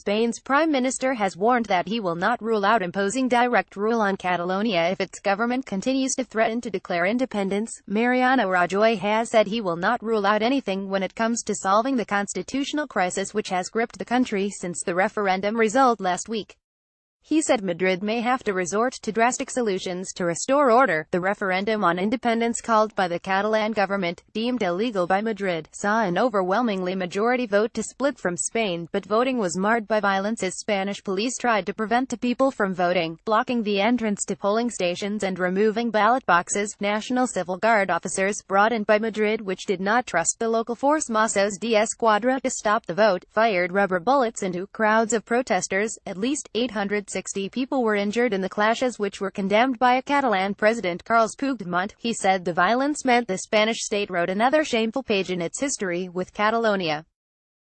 Spain's prime minister has warned that he will not rule out imposing direct rule on Catalonia if its government continues to threaten to declare independence. Mariano Rajoy has said he will not rule out anything when it comes to solving the constitutional crisis which has gripped the country since the referendum result last week. He said Madrid may have to resort to drastic solutions to restore order. The referendum on independence called by the Catalan government, deemed illegal by Madrid, saw an overwhelmingly majority vote to split from Spain, but voting was marred by violence as Spanish police tried to prevent the people from voting, blocking the entrance to polling stations and removing ballot boxes. National Civil Guard officers, brought in by Madrid, which did not trust the local force Mossos de Escuadra to stop the vote, fired rubber bullets into crowds of protesters. At least 860 people were injured in the clashes, which were condemned by a Catalan president, Carles Puigdemont. He said the violence meant the Spanish state wrote another shameful page in its history with Catalonia.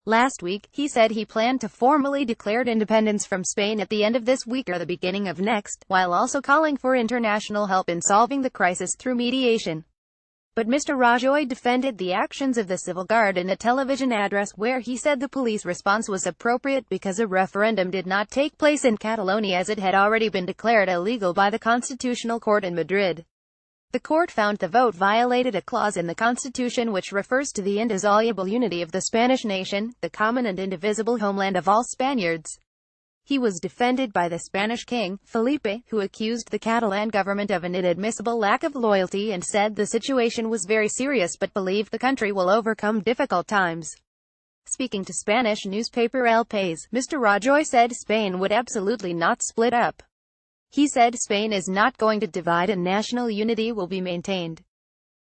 Last week, he said he planned to formally declare independence from Spain at the end of this week or the beginning of next, while also calling for international help in solving the crisis through mediation. But Mr. Rajoy defended the actions of the Civil Guard in a television address, where he said the police response was appropriate because a referendum did not take place in Catalonia as it had already been declared illegal by the Constitutional Court in Madrid. The court found the vote violated a clause in the Constitution which refers to the indissoluble unity of the Spanish nation, the common and indivisible homeland of all Spaniards. He was defended by the Spanish king, Felipe, who accused the Catalan government of an inadmissible lack of loyalty and said the situation was very serious but believed the country will overcome difficult times. Speaking to Spanish newspaper El País, Mr. Rajoy said Spain would absolutely not split up. He said Spain is not going to divide and national unity will be maintained.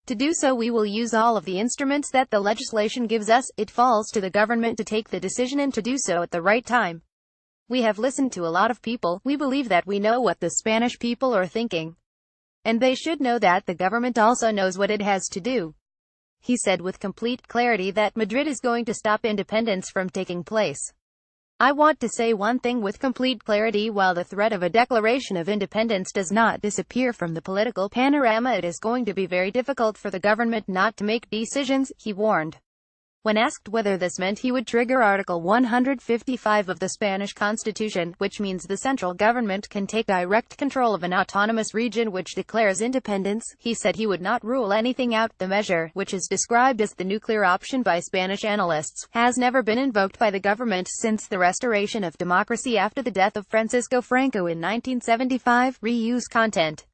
To do so we will use all of the instruments that the legislation gives us. It falls to the government to take the decision and to do so at the right time. We have listened to a lot of people. We believe that we know what the Spanish people are thinking. And they should know that the government also knows what it has to do. He said with complete clarity that Madrid is going to stop independence from taking place. I want to say one thing with complete clarity: while the threat of a declaration of independence does not disappear from the political panorama, it is going to be very difficult for the government not to make decisions, he warned. When asked whether this meant he would trigger Article 155 of the Spanish Constitution, which means the central government can take direct control of an autonomous region which declares independence, he said he would not rule anything out. The measure, which is described as the nuclear option by Spanish analysts, has never been invoked by the government since the restoration of democracy after the death of Francisco Franco in 1975. Reuse content.